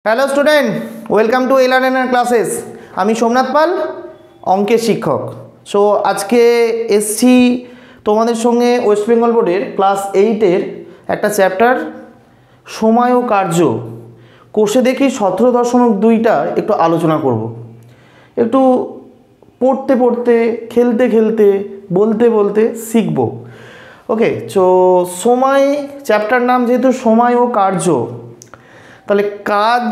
Hello student, welcome to LRNR classes. আমি সোমনাথ পাল, অঙ্কের শিক্ষক। সো আজকে এসছি তোমাদের সঙ্গে ওয়েস্ট বেঙ্গল বোর্ডের ক্লাস 8-এর একটা চ্যাপ্টার সময় ও কার্য কোষে দেখি 17.2টার একটু আলোচনা করব। একটু পড়তে পড়তে, খেলতে খেলতে, বলতে বলতে শিখব। ওকে, তো সময় চ্যাপ্টার নাম যেহেতু সময় ও কার্য, তাহলে কাজ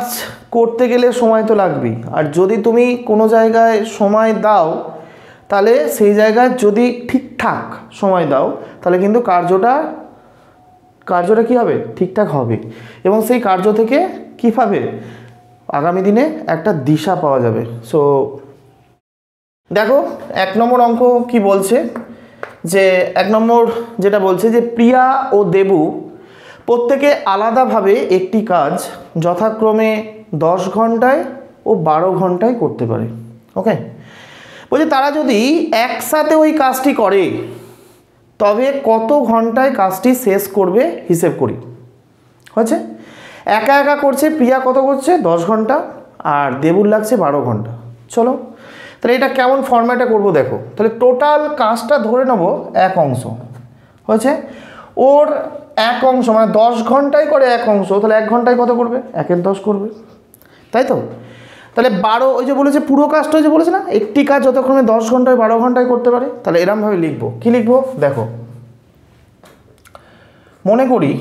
করতে গেলে সময় তো লাগবেই। আর যদি তুমি কোনো জায়গায় সময় দাও, তাহলে সেই জায়গায় যদি ঠিকঠাক সময় দাও, তাহলে কিন্তু কার্যটা কী হবে? ঠিকঠাক হবে। এবং সেই কার্য থেকে কী পাবে? আগামী দিনে একটা দিশা পাওয়া যাবে। সো দেখো 1 নম্বর অঙ্ক কি বলছে, যে 1 নম্বর যেটা বলছে যে প্রিয়া ও দেবু প্রত্যেকে আলাদাভাবে একটি কাজ যথাক্রমে 10 ঘন্টায় ও 12 ঘন্টায় করতে পারে। ওকে, বলছে তারা যদি একসাথে ওই কাজটি করে তবে কত ঘন্টায় কাজটি শেষ করবে হিসেব করি। হচ্ছে একা একা করছে, প্রিয়া কত করছে? 10 ঘন্টা, আর দেবুর লাগছে 12 ঘন্টা। চলো তাহলে এটা কেমন ফরম্যাটে করব দেখো। তাহলে টোটাল কাজটা ধরে নেব এক অংশ। হচ্ছে ওর এক অংশ মানে 10 ঘন্টায় করে এক অংশ, তাহলে 1 ঘন্টায় কত করবে? 1/10 করবে, তাই তো? তাহলে 12, ওই যে বলেছে পুরো কাজটা, ওই যে বলেছে না একটি কাজ যতক্ষণে 10 ঘন্টায় 12 ঘন্টায় করতে পারে। তাহলে এরমভাবে লিখবো। কি লিখবো দেখো, মনে করি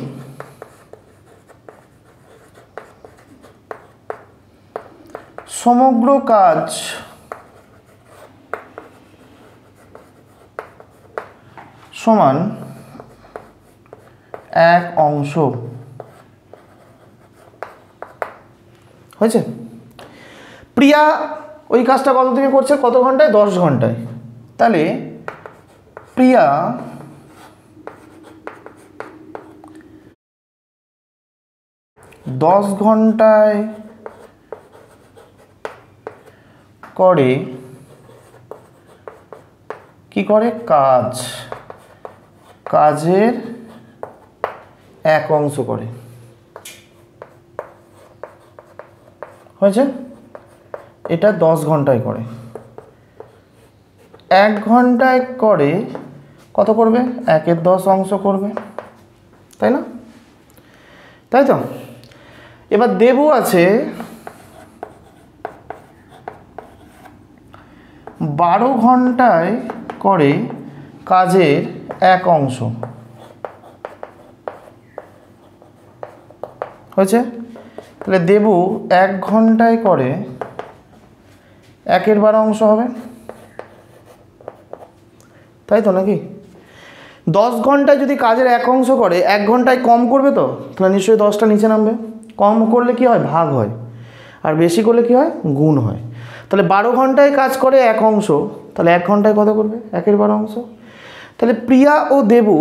সমগ্র কাজ সমান এক অংশ। হয়েছে? প্রিয়া ওই কাজটা কত দিনে করছে? কত ঘন্টায়? 10 ঘন্টায়। তাহলে প্রিয়া 10 ঘন্টায় করে কি করে? কাজের এক অংশ করে। হয়েছে? এটা 10 ঘন্টায় করে। 1 ঘন্টায় করে কত করবে? 1/10 অংশ করবে, তাই না? তাই তো? এবার দেবু আছে 12 ঘন্টায় করে কাজের এক অংশ। হয়েছে? তাহলে দেবু 1 ঘন্টায় করে 1/12 অংশ হবে, তাই তো নাকি? 10 ঘন্টায় যদি কাজের এক অংশ করে, 1 ঘন্টায় কম করবে তো, তাহলে নিশ্চয়ই 10টা নিচে নামবে। কম করলে কি হয়? ভাগ হয়। আর বেশি করলে কি হয়? গুণ হয়। তাহলে 12 ঘন্টায় কাজ করে এক অংশ, তাহলে 1 ঘন্টায় কত করবে? 1/12 অংশ। তাহলে প্রিয়া ও দেবু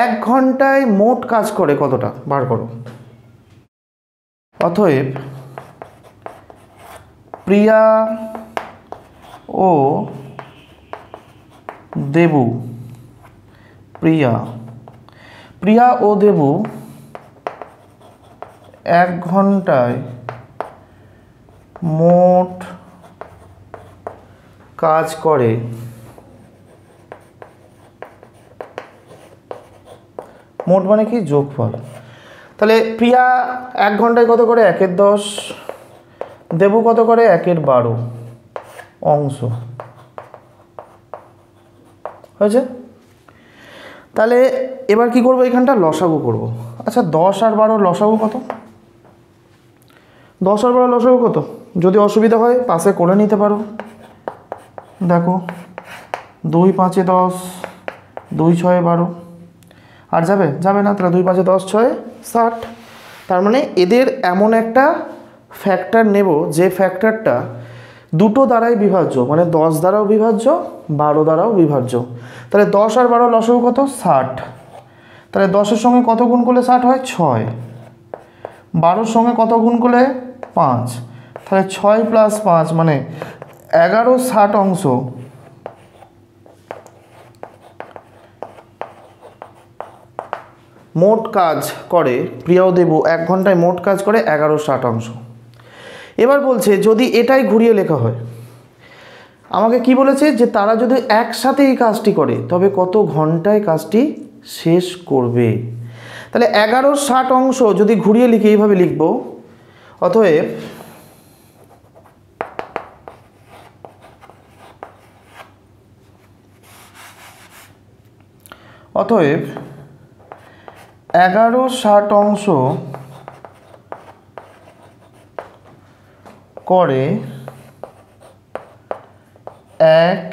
1 ঘন্টায় মোট কাজ করে কতটা? বার করো। অতএব প্রিয়া ও দেবু প্রিয়া ও দেবু 1 ঘন্টায় মোট কাজ করে মোট মানে কি? যোগফল। তাহলে প্রিয়া 1 ঘন্টায় কত করে? 1/10। দেবু কত করে? 1/12 অংশ। হয়েছে? তাহলে এবার কি করব? এখানটা লসাগু করব। আচ্ছা 10 আর 12 লসাগু কত? 10 আর 12 লসাগু কত? যদি অসুবিধা হয় পাশে করে নিতে পারো। দেখো 2 5 10, 2 6 12। আর যাবে না? তাহলে 2 5 10 6 60। তার মানে এদের এমন একটা ফ্যাক্টর নেব যে ফ্যাক্টরটা দুটো দ্বারাই বিভাজ্য, মানে 10 দ্বারাও বিভাজ্য, 12 দ্বারাও বিভাজ্য। তাহলে 10 আর 12 লসাগু কত? 60। তাহলে 10-এর সঙ্গে কত গুণ করলে 60 হয়? 6। 12-এর সঙ্গে কত গুণ করলে? 5। তাহলে 6 + 5 মানে 11 60 অংশ মোট কাজ করে প্রিয়া ও দেবু 1 ঘন্টায় মোট কাজ করে 11 60 অংশ। এবার বলছে যদি এটাই ঘুরিয়ে লেখা হয়, আমাকে কি বলেছে যে তারা যদি একসাথে এই কাজটি করে তবে কত ঘন্টায় কাজটি শেষ করবে। তাহলে 11/60 অংশ যদি ঘুরিয়ে লিখি এইভাবে লিখব, অতএব অতএব 11/60 অংশ করে 1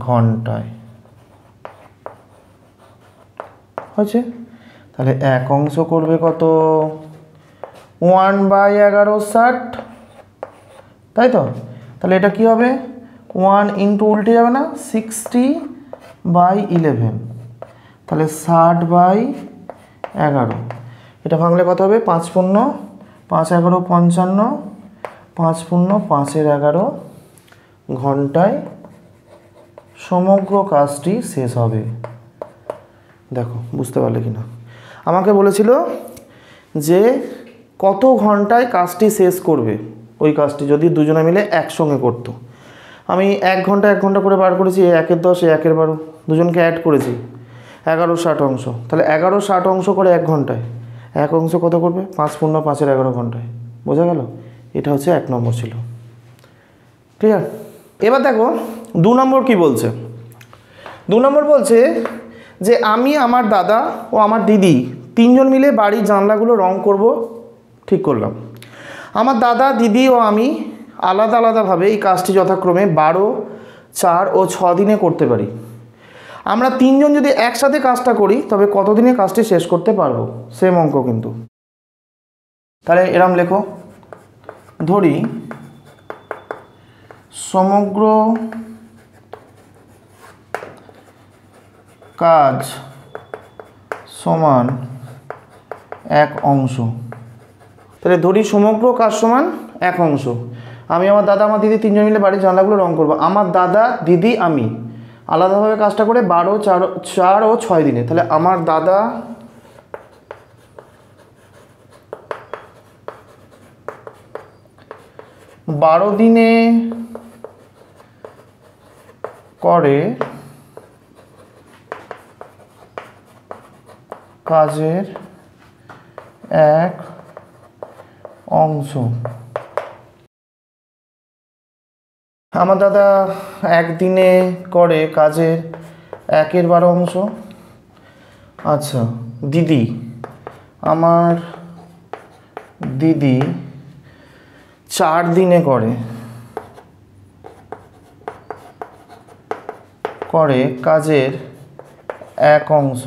ঘন্টায় হয়েছে। তাহলে 1 অংশ করবে কত, 1/11/60, তাই তো। তাহলে এটা কি হবে, 1 ইন্টু উল্টে যাবে না, 60/11, তাহলে 60/11। এটা ভাঙলে কত হবে, 5 পূর্ণ 5 11 55, 5 পূর্ণ 5 11 ঘন্টায় সমগ্র কাজটি শেষ হবে। দেখো বুঝতে পারলে কি না, আমাকে বলেছিল যে কত ঘন্টায় কাজটি শেষ করবে, ওই কাজটি যদি দুজনে মিলে একসঙ্গে করতো। আমি 1 ঘন্টা 1 ঘন্টা করে বার করেছি, 1 10 1 12, দুজনকে অ্যাড করেছি, 11/60 অংশ। তাহলে 11/60 অংশ করে 1 ঘন্টায়, 1 অংশ কত করবে, 5 পূর্ণ 5 11 ঘন্টায়। বোঝা গেল, এটা হচ্ছে 1 নম্বর ছিল। ক্লিয়ার। এবার দেখো 2 নম্বর কি বলছে। 2 নম্বর বলছে যে আমি, আমার দাদা ও আমার দিদি 3 জন মিলে বাড়ির জানলাগুলো রং করব ঠিক করলাম। আমার দাদা, দিদি ও আমি আলাদা আলাদাভাবে এই কাজটি যথাক্রমে 12, 4 ও 6 দিনে করতে পারি। আমরা 3 জন যদি একসাথে কাজটা করি তবে কত দিনে কাজটি শেষ করতে পারবো, সেম অঙ্ক কিন্তু। তাহলে এরম লেখো, ধরি সমগ্র কাজ সমান 1 অংশ। তাহলে ধরি সমগ্র কাজ সমান 1 অংশ। আমি, আমার দাদা, আমার দিদি 3 জন মিলে বাড়ির জানলাগুলো রং করবো। আমার দাদা, দিদি, আমি আলাদাভাবে কাজটা করে 12, 4 ও 6 দিনে। তাহলে আমার দাদা বারো দিনে করে কাজের 1 অংশ। আমার দাদা 1 দিনে করে কাজের 1/12 অংশ। আচ্ছা, দিদি, আমার দিদি 4 দিনে করে কাজের 1 অংশ।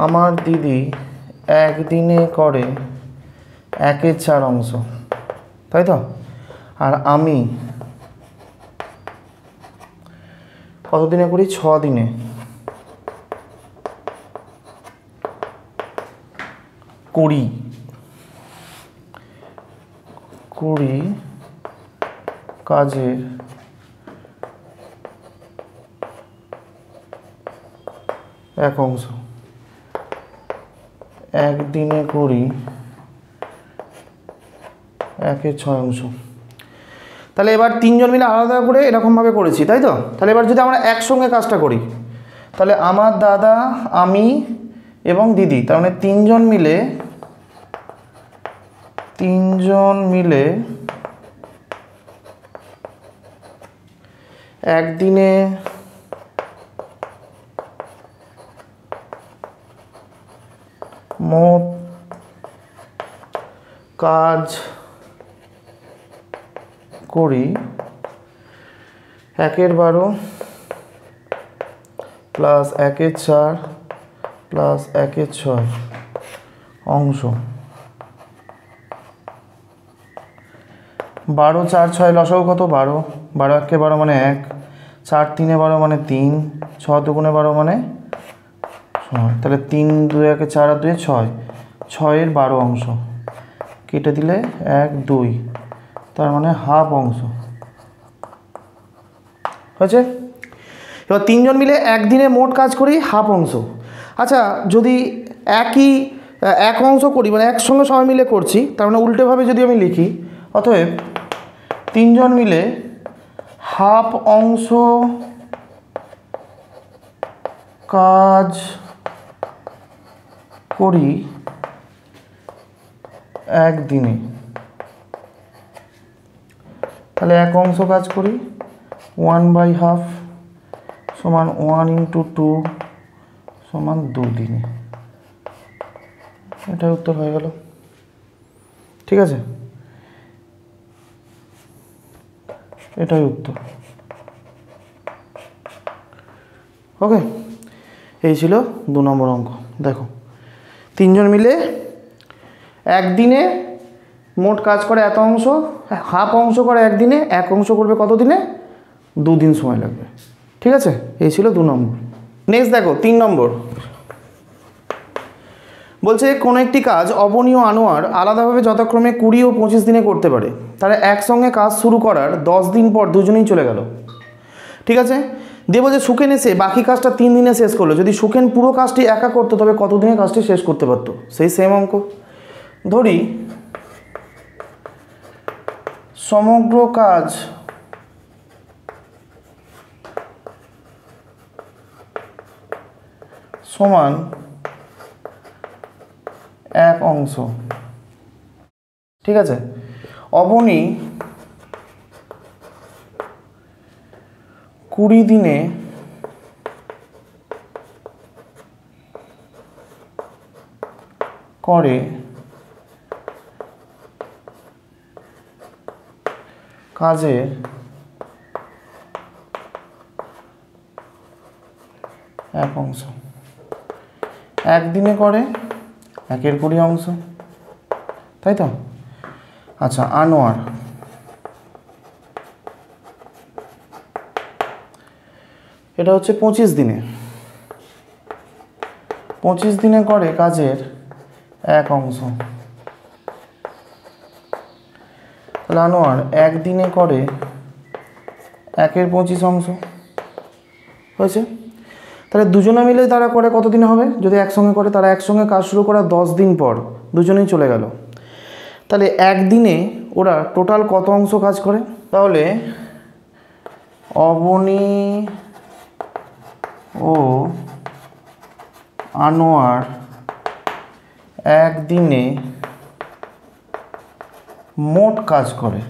আমার দিদি 1 দিনে করে 1/4 অংশ, তাই তো। আর আমি কত দিনে করি, 6 দিনে। করি কাজের 1 অংশ। 1 দিনে করি 1/6 অংশ। তাহলে এবার 3 জন মিলে আলাদা করে এরকমভাবে করেছি, তাই তো। তাহলে এবার যদি আমরা একসঙ্গে কাজটা করি, তাহলে আমার দাদা, আমি এবং দিদি, তার মানে 3 জন মিলে 1 দিনে মোট কাজ করি 1/12 প্লাস 1/4 প্লাস 1/6 অংশ। 12, 4, 6 লসাগু কত, 12, 12 1 12 মানে 1, 4 3 12 মানে 3, 6 2 12 মানে 6। তাহলে 3 2 1 4 আর 2 6, 6 12 অংশ কেটে দিলে 1 2, তার মানে হাফ অংশ হয়েছে। এবার 3 জন মিলে 1 দিনে মোট কাজ করি হাফ অংশ। আচ্ছা, যদি একই এক অংশ করি, মানে একসঙ্গে সবাই মিলে করছি, তার মানে উল্টোভাবে যদি আমি লিখি, অতএব 3 জন মিলে হাফ অংশ কাজ করি একদিনে। তাহলে এক অংশ কাজ করি 1/2 সমান 1 × 2 সমান 2 দিনে। এটাই উত্তর হয়ে গেল। ঠিক আছে, এটাই উত্তর। ওকে, এই ছিল 2 নম্বর অঙ্ক। দেখো 3 জন মিলে একদিনে মোট কাজ করে এত অংশ, হাফ অংশ করে একদিনে, এক অংশ করবে কত দিনে? 2 দিন সময় লাগবে। ঠিক আছে, এই ছিল 2 নম্বর। নেক্সট দেখো 3 নম্বর বলছে কোনো একটি কাজ অবনী ও আনোয়ার আলাদাভাবে যথাক্রমে 20 ও 25 দিনে করতে পারে। তারা একসঙ্গে কাজ শুরু করার 10 দিন পর দুজনেই চলে গেল। ঠিক আছে, দিয়ে বলছে সুখেন এসে বাকি কাজটা 3 দিনে শেষ করলো। যদি সুখেন পুরো কাজটি একা করতো তবে কত দিনে কাজটি শেষ করতে পারতো? সেই সেম অঙ্ক। ধরি সমগ্র কাজ সমান এক অংশ। ঠিক আছে, অবনী 20 দিনে করে কাজের এক অংশ, একদিনে করে 1/20 অংশ, তাই তো? আচ্ছা, আনোয়ার এটা হচ্ছে 25 দিনে, 25 দিনে করে কাজের এক অংশ। তাহলে আনোয়ার একদিনে করে 1/25 অংশ হয়েছে। তাহলে দুজনে মিলে তারা করে কত দিনে হবে? যদি একসঙ্গে করে, তারা একসঙ্গে কাজ শুরু করার 10 দিন পর দুজনেই চলে গেল। তাহলে একদিনে ওরা টোটাল কত অংশ কাজ করে? তাহলে অবনী ও আনোয়ার একদিনে মোট কাজ করে,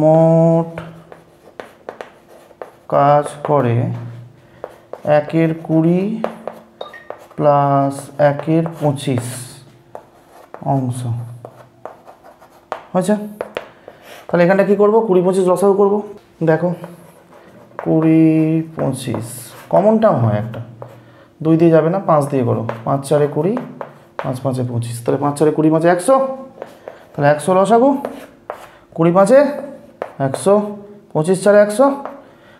মোট কাজ করে 1/20 প্লাস 1/25 অংশ হয়েছে। তাহলে এখানটা কী করবো? 20-25 লসাগু করবো। দেখো 20-25 কমন টার্ম হয় একটা, 2 দিয়ে যাবে না, 5 দিয়ে করো। 5 × 4 = 20, 5 × 5 = 25। তাহলে 5 × 4 = 20, 5 × 100। তাহলে 100 লসাগু, 20 × 5 = 100, 25 × 4 = 100।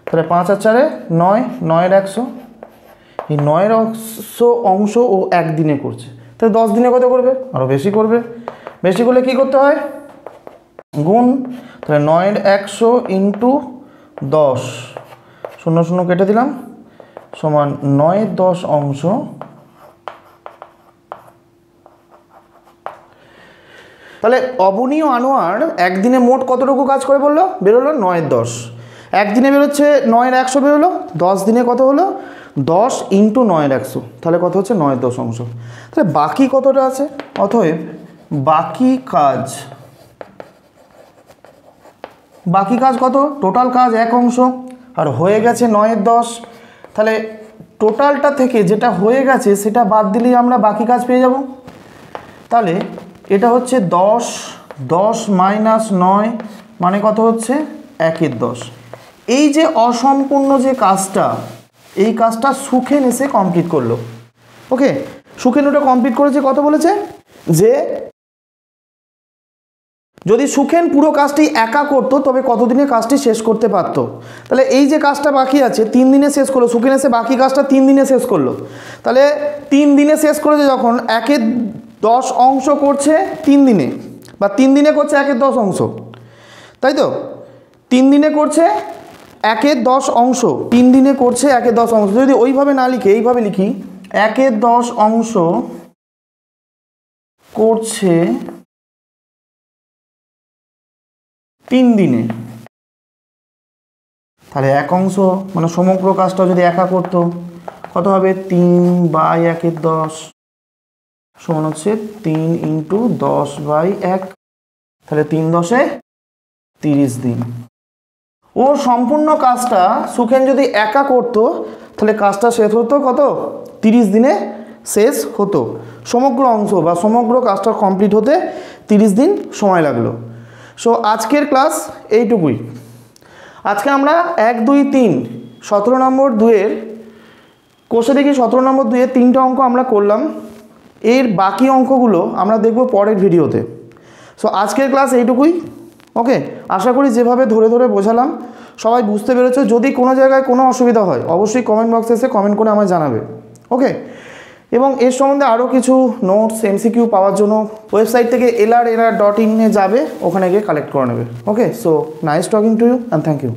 তাহলে 5 আর 4 = 9, 9 × 100। এই 9 অংশ ও একদিনে করছে, তাহলে 10 দিনে কত করবে? আরও বেশি করবে। বেশি করলে কী করতে হয়? গুণ। তাহলে 9 × 100 × 10, 0 0 কেটে দিলাম, সমান 9/10 অংশ। তাহলে অবনী ও আনোয়ার একদিনে মোট কতটুকু কাজ করে বললো? বেরোলো 9/10। একদিনে বেরোচ্ছে 9/100 বেরোলো, 10 দিনে কত হলো? 10 × 9/100, তাহলে কত হচ্ছে? 9/10 অংশ। তাহলে বাকি কতটা আছে? অতএব বাকি কাজ কত? টোটাল কাজ 1 অংশ, আর হয়ে গেছে 9/10। তাহলে টোটালটা থেকে যেটা হয়ে গেছে সেটা বাদ দিলেই আমরা বাকি কাজ পেয়ে যাব। তাহলে এটা হচ্ছে 10, 10 - 9 মানে কত হচ্ছে? 1/10। এই যে অসম্পূর্ণ যে কাজটা, এই কাজটা সুখেন এসে কমপ্লিট করলো। ওকে, সুখেন ওটা কমপ্লিট করেছে। কত বলেছে? যে যদি সুখেন পুরো কাজটি একা করতো তবে কতদিনে কাজটি শেষ করতে পারতো? তাহলে এই যে কাজটা বাকি আছে 3 দিনে শেষ করলো, সুখেন এসে বাকি কাজটা 3 দিনে শেষ করলো। তাহলে 3 দিনে শেষ করেছে যখন, 1/10 অংশ করছে 3 দিনে, বা 3 দিনে করছে 1/10 অংশ, তাই তো? 3 দিনে করছে 1/10 অংশ, 3 দিনে করছে 1/10 অংশ। যদি ওইভাবে না লিখে এইভাবে লিখি, 1/10 অংশ করছে 3 দিনে, তাহলে 1 অংশ মানে সমগ্র কাজটা যদি একা করতো কত হবে? 3/1/10 সমান হচ্ছে 3 × 10/1, তাহলে 3 × 10 = 30 দিন। ও সম্পূর্ণ কাজটা সুখেন যদি একা করতো তাহলে কাজটা শেষ হতো কত? 30 দিনে শেষ হতো। সমগ্র অংশ বা সমগ্র কাজটা কমপ্লিট হতে 30 দিন সময় লাগলো। সো আজকের ক্লাস এইটুকুই। আজকে আমরা 1, 2, 3 17 নম্বর 2-এর কোষে দেখি 17 নম্বর 2-এর 3টে অঙ্ক আমরা করলাম। এর বাকি অঙ্কগুলো আমরা দেখব পরের ভিডিওতে। সো আজকের ক্লাস এইটুকুই। ওকে, আশা করি যেভাবে ধরে ধরে বোঝালাম সবাই বুঝতে পেরেছো। যদি কোনো জায়গায় কোনো অসুবিধা হয় অবশ্যই কমেন্ট বক্সে এসে কমেন্ট করে আমায় জানাবে। ওকে, এবং এর সম্বন্ধে আরও কিছু নোটস MCQ পাওয়ার জন্য ওয়েবসাইট থেকে lr.in-এ যাবে, ওখানে গিয়ে কালেক্ট করে নেবে। Okay, so nice talking to you and thank you.